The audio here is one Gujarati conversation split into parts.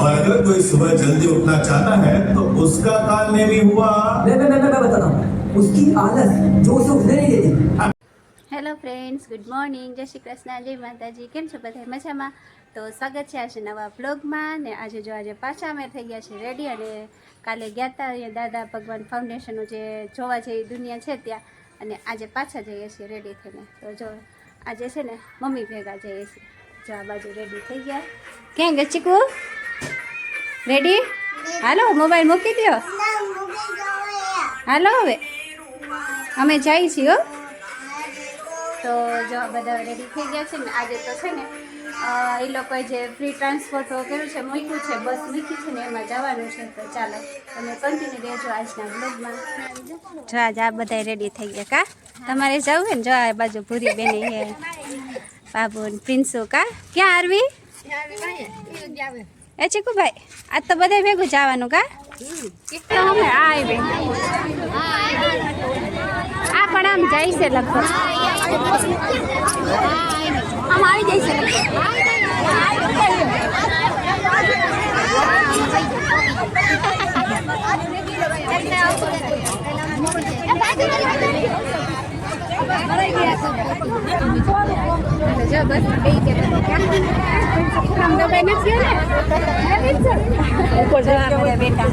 और अगर कोई सुबह जल्दी उठना चाहता है तो उसका काल में भी हुआ। मैं बताता हूँ उसकी आलस जो उसे उठने नहीं देती। હેલો ફ્રેન્ડ્સ, ગુડ મોર્નિંગ, જય શ્રી કૃષ્ણ, જય માતાજી. કેમ છો બધા? મજામાં? તો સ્વાગત છે આજે નવા બ્લોગમાં. ને આજે જો આજે પાછા અમે થઈ ગયા છીએ રેડી. અને કાલે ગયા હતા અહીંયા દાદા ભગવાન ફાઉન્ડેશનનું જે જોવા જેવી દુનિયા છે ત્યાં, અને આજે પાછા જઈએ છીએ રેડી થઈને. તો જો આજે છે ને મમ્મી ભેગા જઈએ છીએ. જો આ બાજુ રેડી થઈ ગયા. ક્યાં ગયા ચીકુ? રેડી? હાલો મોબાઈલ મૂકી દો. હાલો હવે અમે જઈએ છીએ હો. તો જો બધા રેડી થઈ ગયા છે ને. આજે તો છે ને એ લોકોએ જે ફ્રી ટ્રાન્સપોર્ટ કર્યું છે, મૂક્યું છે, બસ મૂકી છે ને એમાં જવાનું છે. તો ચાલો તમે કન્ટિન્યુ રહેજો આજના બ્લોગમાં. જો આજે આ બધા રેડી થઈ ગયા. કા તમારે જવું હોય ને? જો આ બાજુ ભૂરી બેની હે, બાબુ પ્રિન્સુ. કા ક્યાં આરવી? એ ચીકુભાઈ આજ તો બધા ભેગું જવાનું. કા તો અમે આવી આ પણ આમ જાય છે લગભગ. આમ આવી જાય છે જો બસ બે કે કામ તો બેન છે ને ઉપર જવા બધા બેટા.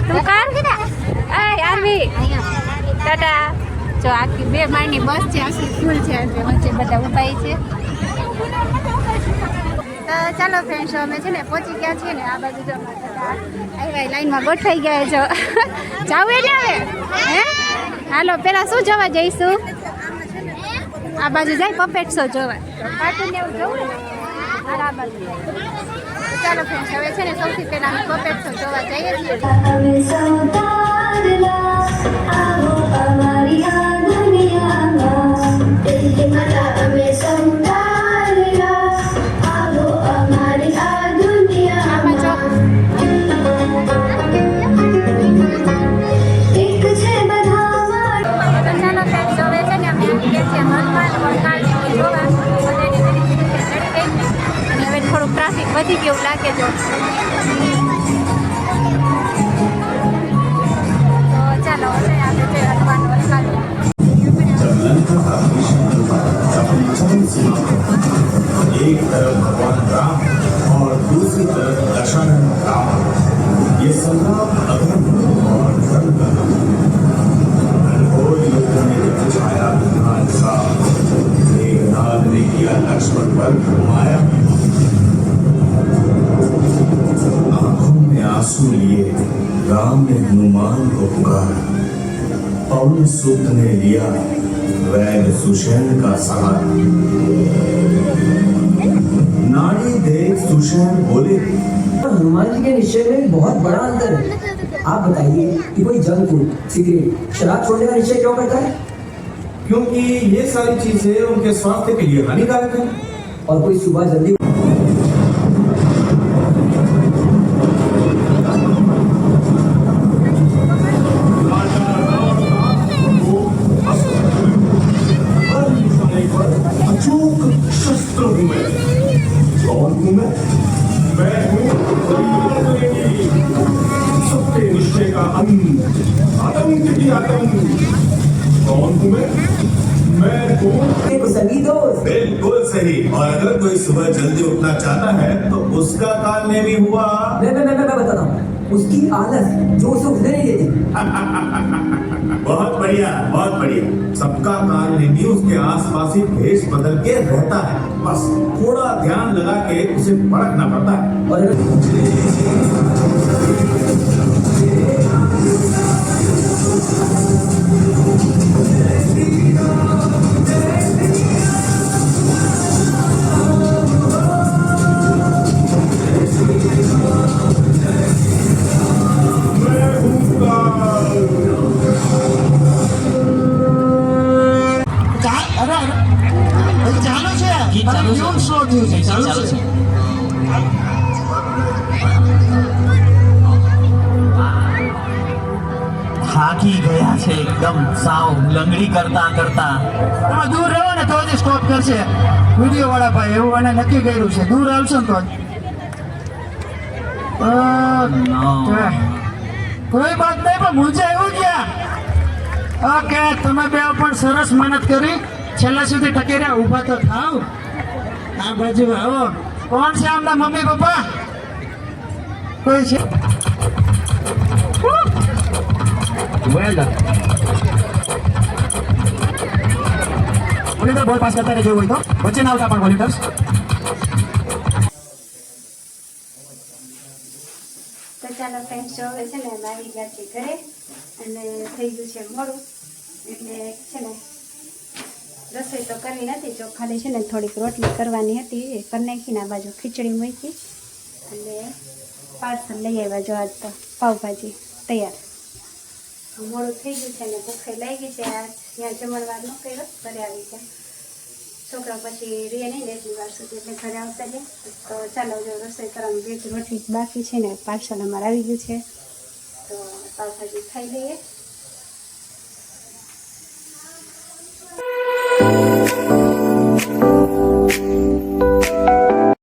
તું કાર આરવી ટાટા. જો આખી 2 માળની બસ છે, આખી ફૂલ છે, વચ્ચે બધા ઉભા છે. તો ચાલો ફ્રેન્ડ્સ, અમે છે ને પહોંચી ગયા છીએ ને આ બાજુ. જો આવ્યા લાઈનમાં ગોઠવાઈ ગયા. જો જાવ એટલે હવે હે હાલો પેલા શું જોવા જઈશું? આ બાજુ જાય પપેટ શો જોવા. કાર્ટૂન ને એવું જોવું ને આ બાજુ. ચાલો ફ્રેન્ડ્સ, હવે છે ને સૌથી પહેલા અમે પપેટ શો જોવા જઈએ છીએ. ટ્રાફિક વધી ગયું લાગે. જો તો ચાલો હવે આપણે હલવાનું વરસાદ. एक तरफ भगवान राम और दूसरी तरफ दशरथ राम, ये संग्राम अधर्म और धर्म का घोर युद्ध में जब छाया विधान का मेघनाद ने किया लक्ष्मण पर घुमाया. आंखों में आंसू लिए राम ने हनुमान को पुकारा. पवन सुत ने लिया वैद सुषेण का सहारा. नाड़ी देख सुषेण बोले, हनुमान जी के निश्चय में बहुत बड़ा अंतर है. आप बताइए कि कोई जंक फूड, सिगरेट, शराब छोड़ने का निश्चय क्यों करता है? क्योंकि ये सारी चीजें उनके स्वास्थ्य के लिए हानिकारक है. और कोई सुबह जल्दी अचूक शस्त्र हूं मैं. कौन हूं मैं? मैं हूं सत्य निश्चय का अंत, आतंक की आतंक. कौन हूं मैं हूं सभी दोस्त. बिल्कुल सही. और अगर कोई सुबह जल्दी उठना चाहता है तो उसका काल में भी हुआ। मैं बताता हूँ उसकी आलस जो उसे उठने नहीं देती. बहुत बढ़िया, बहुत बढ़िया. सबका काल नहीं उसके आसपास ही भेष बदल के रहता है. बस थोड़ा ध्यान लगा के उसे परखना पड़ता है. और ચાલુ છે ચાલુ છે. થાકી ગયા છે એકદમ સાવ લંગડી કરતા કરતા. તમે દૂર રહો ને તો જ સ્ટોપ કરશે વિડીયો વાળા ભાઈ, એવું એને નક્કી કર્યું છે. દૂર આવશો ને તો જ. કોઈ વાત નહીં, પણ મૂંઝા એવું ગયા. ઓકે, તમે બે પણ સરસ મહેનત કરી, છેલ્લા સુધી ટકી રહ્યા. ઊભા તો થાવ, આ બાજુ આવો. કોણ છે આમના મમ્મી પપ્પા? કોઈ છે? બોલીટર બોલ પાસ કરતા રહેજો હોય તો વચ્ચે ના આવતા પણ બોલીટર્સ. તો ચાલો ફ્રેન્ડ્સ, જો હવે છે ને અમે આવી ગયા છીએ ઘરે અને થઈ ગયું છે મોડું, એટલે છે ને રસોઈ તો કરવી નથી. જો ખાલી છે ને થોડીક રોટલી કરવાની હતી, એ કરી નાખીને આ બાજુ ખીચડી મૂકી અને પાર્સલ લઈ આવ્યા. જો આજ તો પાવભાજી તૈયાર. મોડું થઈ ગયું છે ને ભૂખે લાગી છે. આ ત્યાં જમણવાર ન કર્યો, ઘરે આવી ગયા. છોકરા પછી રે નહીં ને એટલી વાર સુધી, એટલે ઘરે આવતા જાય. તો ચાલો, જો રસોઈ કરવાનું 2 રોટલી બાકી છે ને પાર્સલ અમારે આવી ગયું છે, તો પાવભાજી ખાઈ લઈએ.